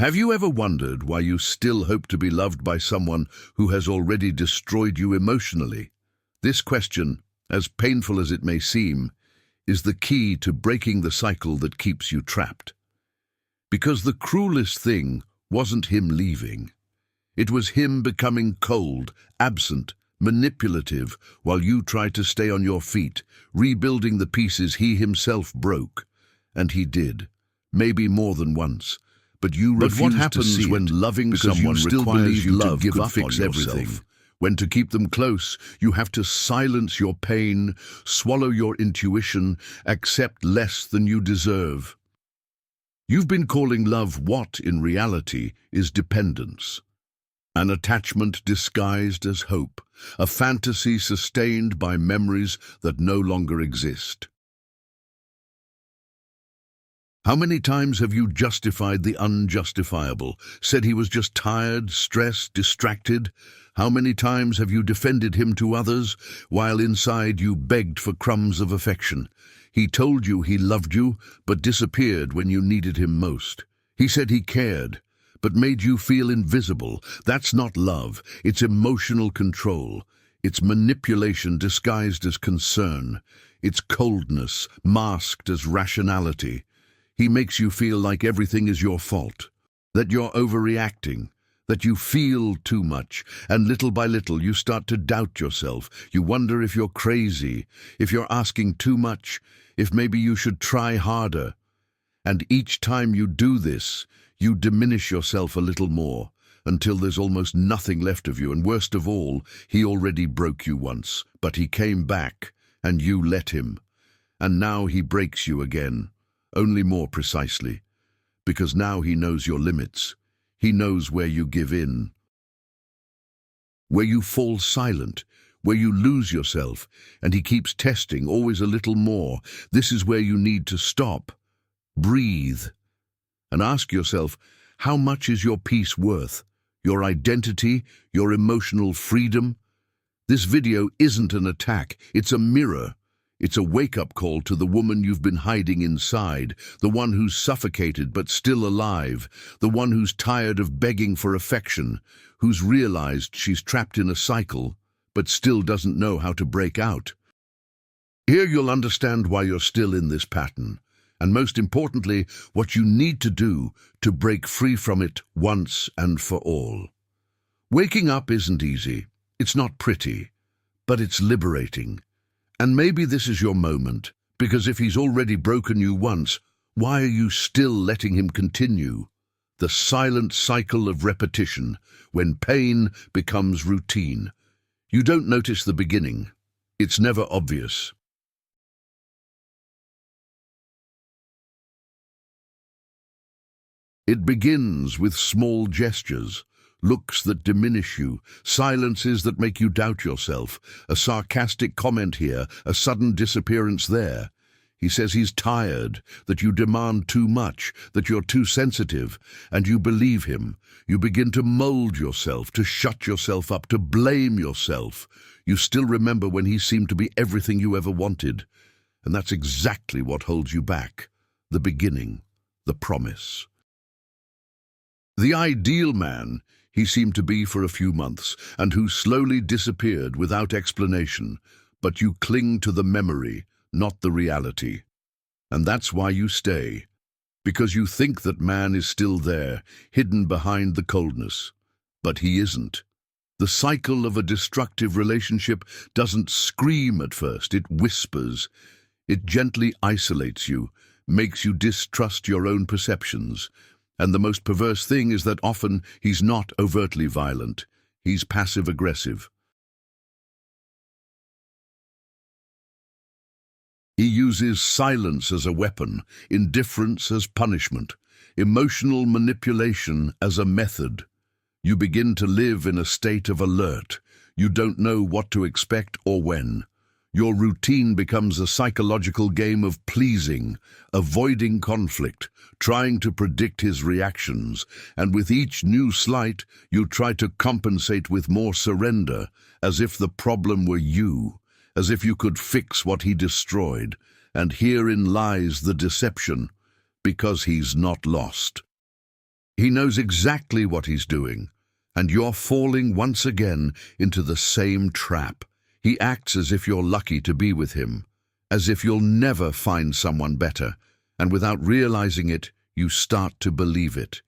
Have you ever wondered why you still hope to be loved by someone who has already destroyed you emotionally? This question, as painful as it may seem, is the key to breaking the cycle that keeps you trapped. Because the cruelest thing wasn't him leaving. It was him becoming cold, absent, manipulative, while you tried to stay on your feet, rebuilding the pieces he himself broke. And he did, maybe more than once. But you refuse what happens to see when it, loving because someone you still requires believe you to love give could up fix on everything? yourself? When to keep them close, you have to silence your pain, swallow your intuition, accept less than you deserve. You've been calling love what, in reality, is dependence. An attachment disguised as hope, a fantasy sustained by memories that no longer exist. How many times have you justified the unjustifiable, said he was just tired, stressed, distracted? How many times have you defended him to others, while inside you begged for crumbs of affection? He told you he loved you, but disappeared when you needed him most. He said he cared, but made you feel invisible. That's not love, it's emotional control. It's manipulation disguised as concern. It's coldness masked as rationality. He makes you feel like everything is your fault, that you're overreacting, that you feel too much, and little by little you start to doubt yourself. You wonder if you're crazy, if you're asking too much, if maybe you should try harder. And each time you do this, you diminish yourself a little more, until there's almost nothing left of you. And worst of all, he already broke you once, but he came back, and you let him. And now he breaks you again. Only more precisely, because now he knows your limits. He knows where you give in, where you fall silent, where you lose yourself, and he keeps testing, always a little more. This is where you need to stop, breathe, and ask yourself, how much is your peace worth? Your identity, your emotional freedom? This video isn't an attack, it's a mirror. It's a wake-up call to the woman you've been hiding inside, the one who's suffocated but still alive, the one who's tired of begging for affection, who's realized she's trapped in a cycle but still doesn't know how to break out. Here you'll understand why you're still in this pattern, and most importantly, what you need to do to break free from it once and for all. Waking up isn't easy, it's not pretty, but it's liberating. And maybe this is your moment, because if he's already broken you once, why are you still letting him continue? The silent cycle of repetition, when pain becomes routine. You don't notice the beginning. It's never obvious. It begins with small gestures. Looks that diminish you, silences that make you doubt yourself, a sarcastic comment here, a sudden disappearance there. He says he's tired, that you demand too much, that you're too sensitive, and you believe him. You begin to mold yourself, to shut yourself up, to blame yourself. You still remember when he seemed to be everything you ever wanted. And that's exactly what holds you back. The beginning, the promise. The ideal man he seemed to be for a few months, and who slowly disappeared without explanation, but you cling to the memory, not the reality. And that's why you stay, because you think that man is still there, hidden behind the coldness. But he isn't. The cycle of a destructive relationship doesn't scream at first, it whispers. It gently isolates you, makes you distrust your own perceptions. And the most perverse thing is that often he's not overtly violent. He's passive-aggressive. He uses silence as a weapon, indifference as punishment, emotional manipulation as a method. You begin to live in a state of alert. You don't know what to expect or when. Your routine becomes a psychological game of pleasing, avoiding conflict, trying to predict his reactions, and with each new slight, you try to compensate with more surrender, as if the problem were you, as if you could fix what he destroyed. And herein lies the deception, because he's not lost. He knows exactly what he's doing, and you're falling once again into the same trap. He acts as if you're lucky to be with him, as if you'll never find someone better, and without realizing it, you start to believe it.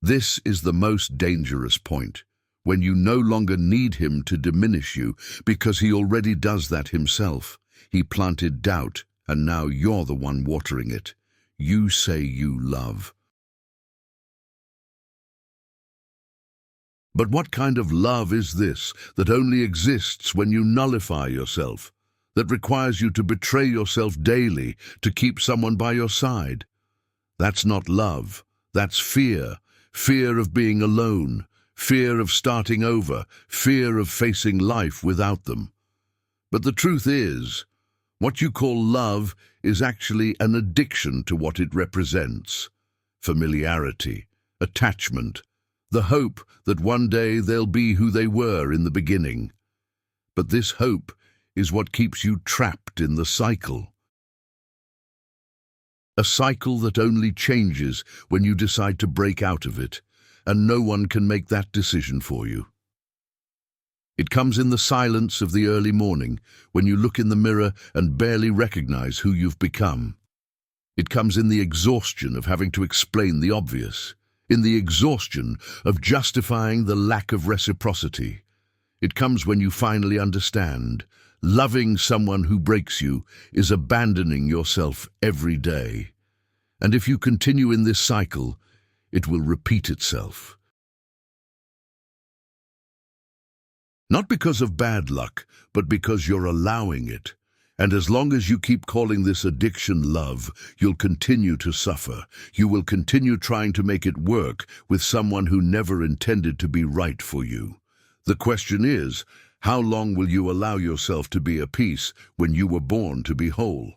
This is the most dangerous point, when you no longer need him to diminish you, because he already does that himself. He planted doubt, and now you're the one watering it. You say you love. But what kind of love is this that only exists when you nullify yourself, that requires you to betray yourself daily to keep someone by your side? That's not love. That's fear. Fear of being alone, fear of starting over, fear of facing life without them. But the truth is, what you call love is actually an addiction to what it represents. Familiarity, attachment, the hope that one day they'll be who they were in the beginning. But this hope is what keeps you trapped in the cycle. A cycle that only changes when you decide to break out of it, and no one can make that decision for you. It comes in the silence of the early morning, when you look in the mirror and barely recognize who you've become. It comes in the exhaustion of having to explain the obvious, in the exhaustion of justifying the lack of reciprocity. It comes when you finally understand, loving someone who breaks you is abandoning yourself every day. And if you continue in this cycle, it will repeat itself. Not because of bad luck, but because you're allowing it. And as long as you keep calling this addiction love, you'll continue to suffer. You will continue trying to make it work with someone who never intended to be right for you. The question is, how long will you allow yourself to be a piece when you were born to be whole?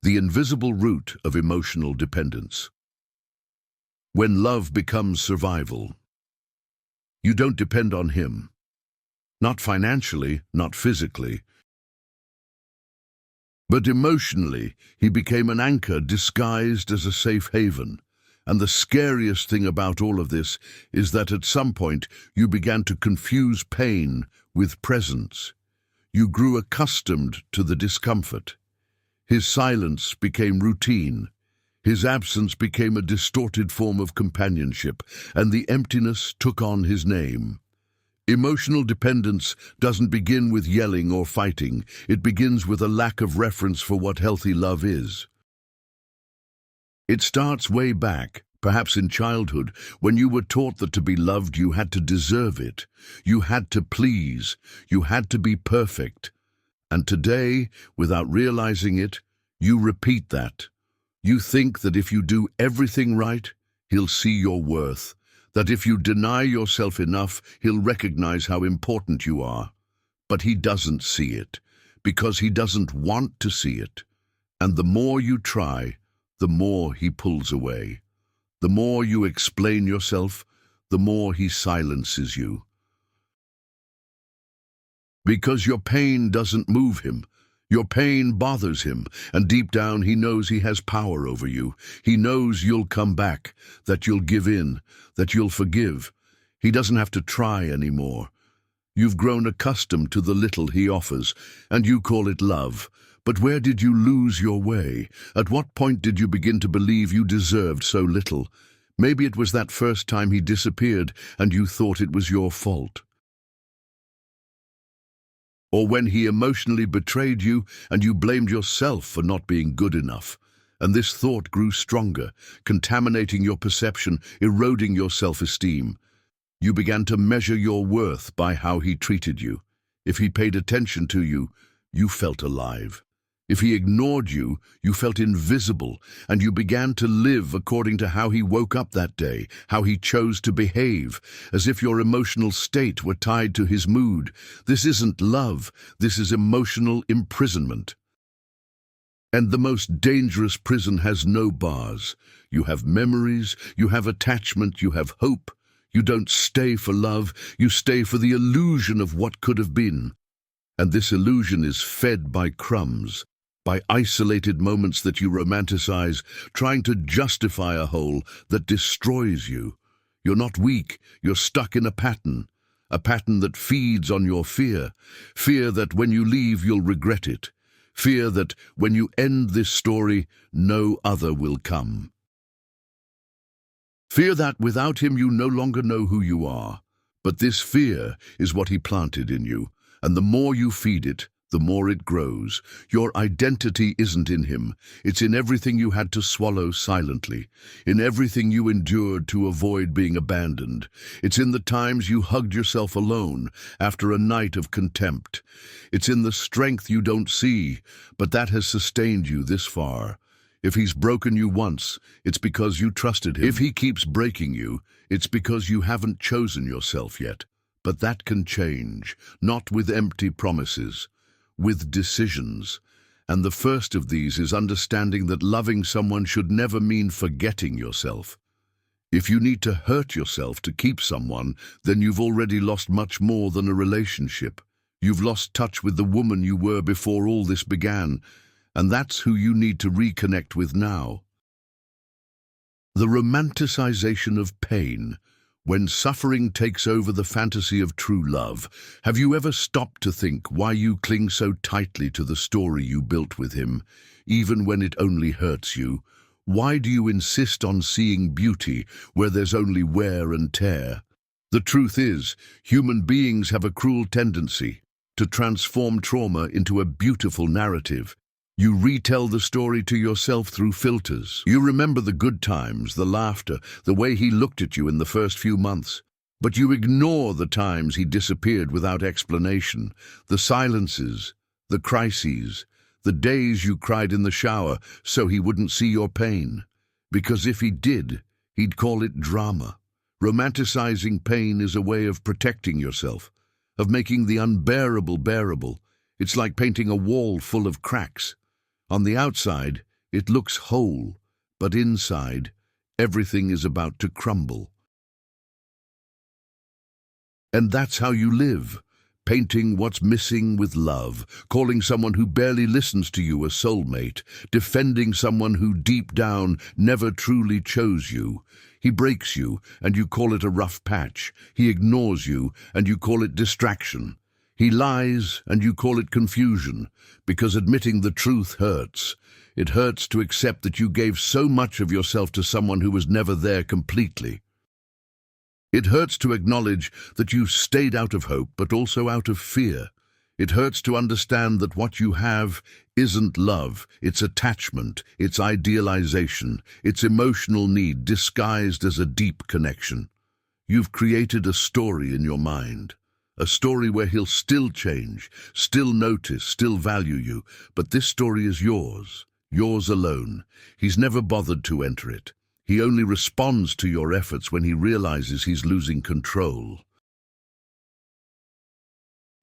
The invisible root of emotional dependence. When love becomes survival, you don't depend on him. Not financially, not physically, but emotionally. He became an anchor disguised as a safe haven. And the scariest thing about all of this is that at some point you began to confuse pain with presence. You grew accustomed to the discomfort. His silence became routine. His absence became a distorted form of companionship, and the emptiness took on his name. Emotional dependence doesn't begin with yelling or fighting. It begins with a lack of reference for what healthy love is. It starts way back, perhaps in childhood, when you were taught that to be loved you had to deserve it. You had to please. You had to be perfect. And today, without realizing it, you repeat that. You think that if you do everything right, he'll see your worth. That if you deny yourself enough, he'll recognize how important you are. But he doesn't see it, because he doesn't want to see it. And the more you try, the more he pulls away. The more you explain yourself, the more he silences you. Because your pain doesn't move him. Your pain bothers him, and deep down he knows he has power over you. He knows you'll come back, that you'll give in, that you'll forgive. He doesn't have to try anymore. You've grown accustomed to the little he offers, and you call it love. But where did you lose your way? At what point did you begin to believe you deserved so little? Maybe it was that first time he disappeared, and you thought it was your fault. Or when he emotionally betrayed you and you blamed yourself for not being good enough. And this thought grew stronger, contaminating your perception, eroding your self-esteem. You began to measure your worth by how he treated you. If he paid attention to you, you felt alive. If he ignored you, you felt invisible, and you began to live according to how he woke up that day, how he chose to behave, as if your emotional state were tied to his mood. This isn't love, this is emotional imprisonment. And the most dangerous prison has no bars. You have memories, you have attachment, you have hope. You don't stay for love, you stay for the illusion of what could have been. And this illusion is fed by crumbs. by isolated moments that you romanticize, trying to justify a whole that destroys you. You're not weak, you're stuck in a pattern that feeds on your fear. Fear that when you leave, you'll regret it. Fear that when you end this story, no other will come. Fear that without him you no longer know who you are. But this fear is what he planted in you, and the more you feed it, the more it grows. Your identity isn't in him. It's in everything you had to swallow silently, in everything you endured to avoid being abandoned. It's in the times you hugged yourself alone after a night of contempt. It's in the strength you don't see, but that has sustained you this far. If he's broken you once, it's because you trusted him. If he keeps breaking you, it's because you haven't chosen yourself yet. But that can change, not with empty promises, with decisions. And the first of these is understanding that loving someone should never mean forgetting yourself. If you need to hurt yourself to keep someone, then you've already lost much more than a relationship. You've lost touch with the woman you were before all this began, and that's who you need to reconnect with now. The romanticization of pain. When suffering takes over the fantasy of true love, have you ever stopped to think why you cling so tightly to the story you built with him, even when it only hurts you? Why do you insist on seeing beauty where there's only wear and tear? The truth is, human beings have a cruel tendency to transform trauma into a beautiful narrative. You retell the story to yourself through filters. You remember the good times, the laughter, the way he looked at you in the first few months. But you ignore the times he disappeared without explanation, the silences, the crises, the days you cried in the shower so he wouldn't see your pain. Because if he did, he'd call it drama. Romanticizing pain is a way of protecting yourself, of making the unbearable bearable. It's like painting a wall full of cracks. On the outside, it looks whole, but inside, everything is about to crumble. And that's how you live, painting what's missing with love, calling someone who barely listens to you a soulmate, defending someone who deep down never truly chose you. He breaks you, and you call it a rough patch. He ignores you, and you call it distraction. He lies, and you call it confusion, because admitting the truth hurts. It hurts to accept that you gave so much of yourself to someone who was never there completely. It hurts to acknowledge that you stayed out of hope, but also out of fear. It hurts to understand that what you have isn't love, it's attachment, it's idealization, it's emotional need disguised as a deep connection. You've created a story in your mind. A story where he'll still change, still notice, still value you. But this story is yours alone. He's never bothered to enter it. He only responds to your efforts when he realizes he's losing control.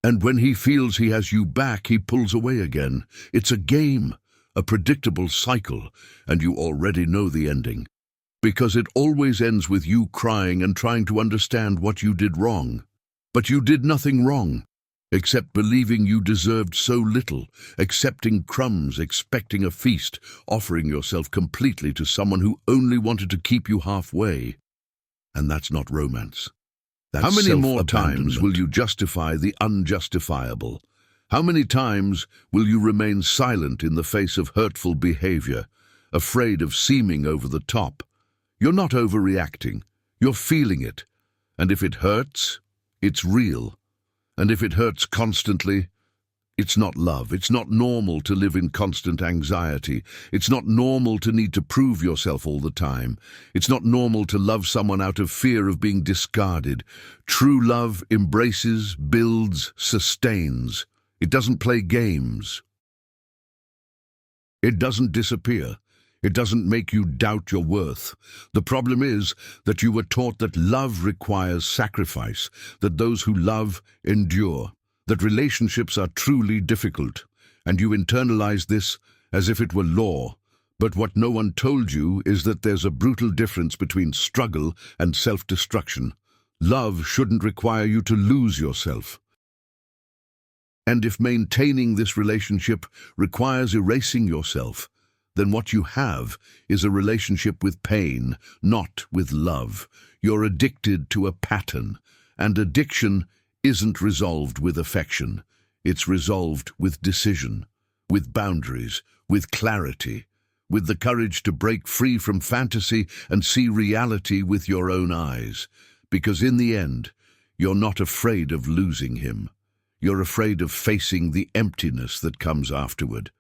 And when he feels he has you back, he pulls away again. It's a game, a predictable cycle, and you already know the ending. Because it always ends with you crying and trying to understand what you did wrong. But you did nothing wrong, except believing you deserved so little, accepting crumbs, expecting a feast, offering yourself completely to someone who only wanted to keep you halfway. And that's not romance. That's How many more times will you justify the unjustifiable? How many times will you remain silent in the face of hurtful behavior, afraid of seeming over the top? You're not overreacting. You're feeling it. And if it hurts, it's real. And if it hurts constantly, it's not love. It's not normal to live in constant anxiety. It's not normal to need to prove yourself all the time. It's not normal to love someone out of fear of being discarded. True love embraces, builds, sustains. It doesn't play games. It doesn't disappear. It doesn't make you doubt your worth. The problem is that you were taught that love requires sacrifice, that those who love endure, that relationships are truly difficult, and you internalize this as if it were law. But what no one told you is that there's a brutal difference between struggle and self-destruction. Love shouldn't require you to lose yourself. And if maintaining this relationship requires erasing yourself, then what you have is a relationship with pain, not with love. You're addicted to a pattern, and addiction isn't resolved with affection. It's resolved with decision, with boundaries, with clarity, with the courage to break free from fantasy and see reality with your own eyes. Because in the end, you're not afraid of losing him. You're afraid of facing the emptiness that comes afterward.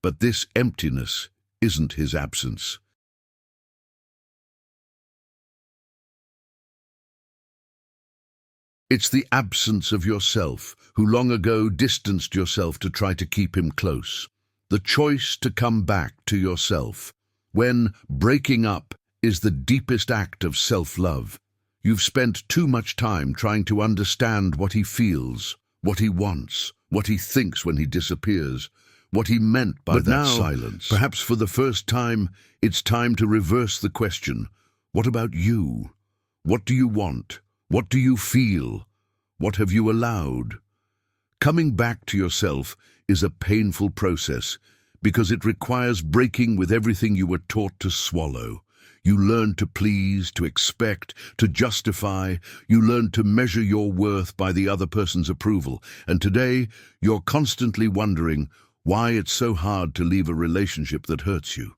But this emptiness isn't his absence. It's the absence of yourself, who long ago distanced yourself to try to keep him close. The choice to come back to yourself, when breaking up is the deepest act of self-love. You've spent too much time trying to understand what he feels, what he wants, what he thinks when he disappears, what he meant by that silence. Perhaps for the first time, it's time to reverse the question. What about you? What do you want? What do you feel? What have you allowed? Coming back to yourself is a painful process because it requires breaking with everything you were taught to swallow. You learn to please, to expect, to justify. You learn to measure your worth by the other person's approval. And today, you're constantly wondering why it's so hard to leave a relationship that hurts you.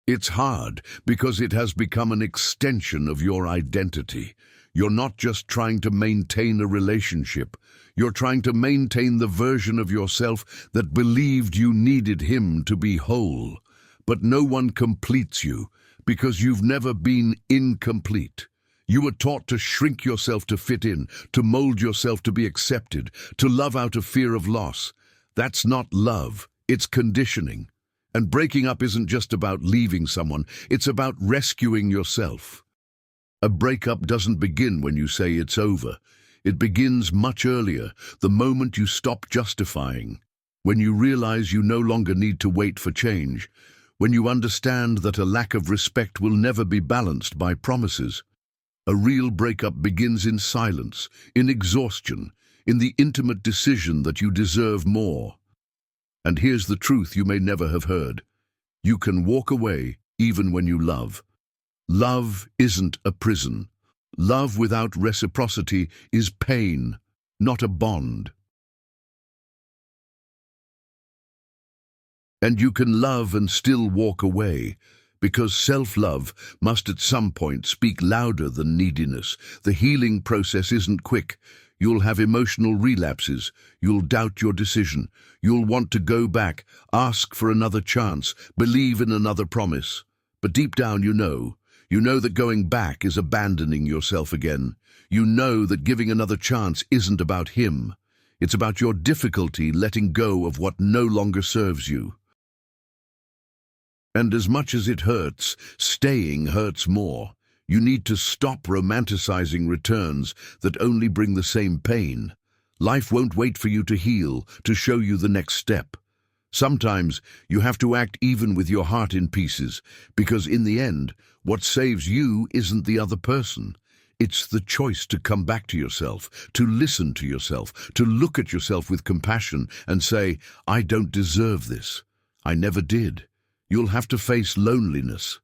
It's hard because it has become an extension of your identity. You're not just trying to maintain a relationship. You're trying to maintain the version of yourself that believed you needed him to be whole. But no one completes you because you've never been incomplete. You were taught to shrink yourself to fit in, to mold yourself to be accepted, to love out of fear of loss. That's not love, it's conditioning. And breaking up isn't just about leaving someone, it's about rescuing yourself. A breakup doesn't begin when you say it's over. It begins much earlier, the moment you stop justifying, when you realize you no longer need to wait for change, when you understand that a lack of respect will never be balanced by promises. A real breakup begins in silence, in exhaustion, in the intimate decision that you deserve more. And here's the truth you may never have heard. You can walk away even when you love. Love isn't a prison. Love without reciprocity is pain, not a bond. And you can love and still walk away, because self-love must at some point speak louder than neediness. The healing process isn't quick. You'll have emotional relapses. You'll doubt your decision. You'll want to go back, ask for another chance, believe in another promise. But deep down you know that going back is abandoning yourself again. You know that giving another chance isn't about him. It's about your difficulty letting go of what no longer serves you. And as much as it hurts, staying hurts more. You need to stop romanticizing returns that only bring the same pain. Life won't wait for you to heal, to show you the next step. Sometimes you have to act even with your heart in pieces, because in the end, what saves you isn't the other person. It's the choice to come back to yourself, to listen to yourself, to look at yourself with compassion and say, I don't deserve this. I never did. You'll have to face loneliness.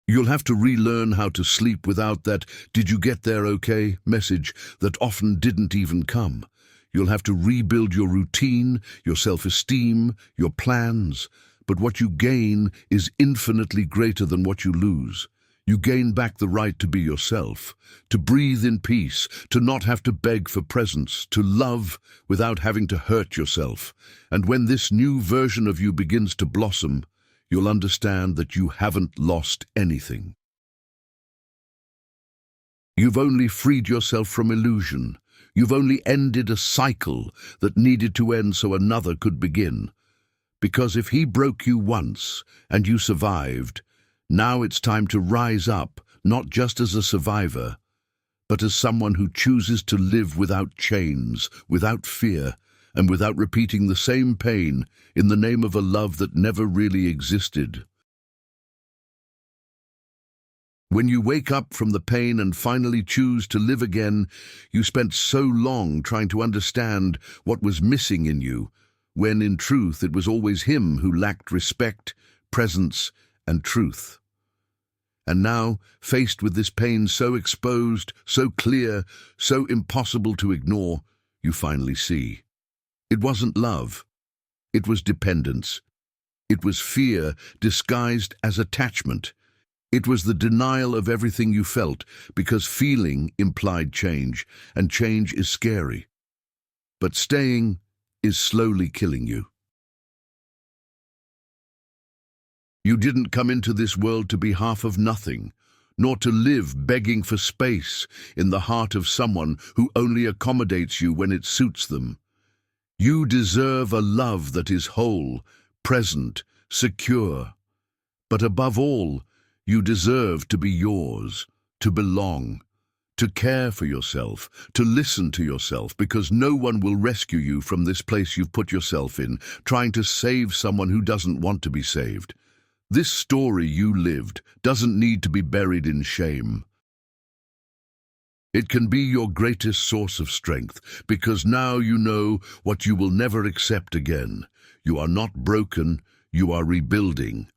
You'll have to relearn how to sleep without that "did you get there okay?" message that often didn't even come. You'll have to rebuild your routine, your self-esteem, your plans. But what you gain is infinitely greater than what you lose. You gain back the right to be yourself, to breathe in peace, to not have to beg for presents, to love without having to hurt yourself. And when this new version of you begins to blossom, you'll understand that you haven't lost anything. You've only freed yourself from illusion. You've only ended a cycle that needed to end so another could begin. Because if he broke you once and you survived, now it's time to rise up, not just as a survivor, but as someone who chooses to live without chains, without fear, and without repeating the same pain in the name of a love that never really existed. When you wake up from the pain and finally choose to live again, you spent so long trying to understand what was missing in you, when in truth it was always him who lacked respect, presence, and truth. And now, faced with this pain so exposed, so clear, so impossible to ignore, you finally see. It wasn't love. It was dependence. It was fear disguised as attachment. It was the denial of everything you felt, because feeling implied change, and change is scary. But staying is slowly killing you. You didn't come into this world to be half of nothing, nor to live begging for space in the heart of someone who only accommodates you when it suits them. You deserve a love that is whole, present, secure. But above all, you deserve to be yours, to belong, to care for yourself, to listen to yourself, because no one will rescue you from this place you've put yourself in, trying to save someone who doesn't want to be saved. This story you lived doesn't need to be buried in shame. It can be your greatest source of strength, because now you know what you will never accept again. You are not broken, you are rebuilding.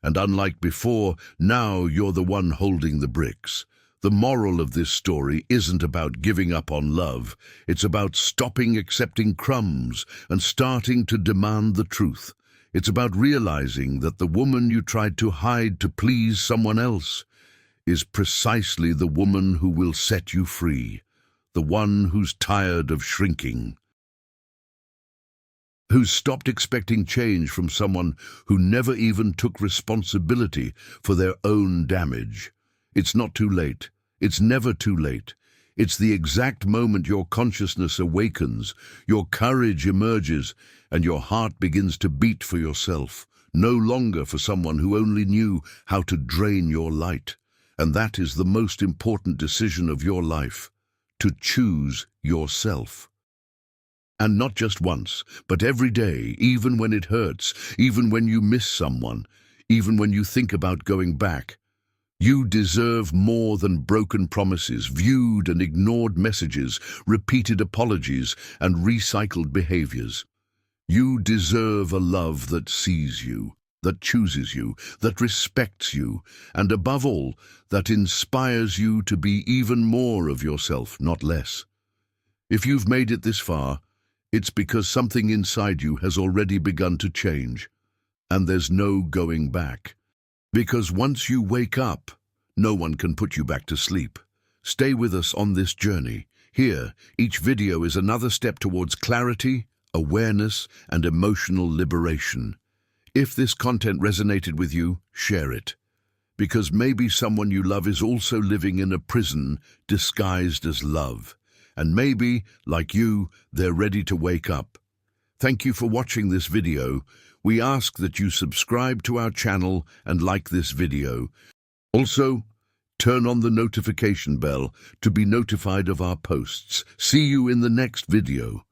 And unlike before, now you're the one holding the bricks. The moral of this story isn't about giving up on love. It's about stopping accepting crumbs and starting to demand the truth. It's about realizing that the woman you tried to hide to please someone else is precisely the woman who will set you free, the one who's tired of shrinking, who's stopped expecting change from someone who never even took responsibility for their own damage. It's not too late. It's never too late. It's the exact moment your consciousness awakens, your courage emerges, and your heart begins to beat for yourself, no longer for someone who only knew how to drain your light. And that is the most important decision of your life, to choose yourself. And not just once, but every day, even when it hurts, even when you miss someone, even when you think about going back. You deserve more than broken promises, viewed and ignored messages, repeated apologies, and recycled behaviors. You deserve a love that sees you, that chooses you, that respects you, and above all, that inspires you to be even more of yourself, not less. If you've made it this far, it's because something inside you has already begun to change, and there's no going back. Because once you wake up, no one can put you back to sleep. Stay with us on this journey. Here, each video is another step towards clarity, awareness, and emotional liberation. If this content resonated with you, share it. Because maybe someone you love is also living in a prison disguised as love. And maybe, like you, they're ready to wake up. Thank you for watching this video. We ask that you subscribe to our channel and like this video. Also, turn on the notification bell to be notified of our posts. See you in the next video.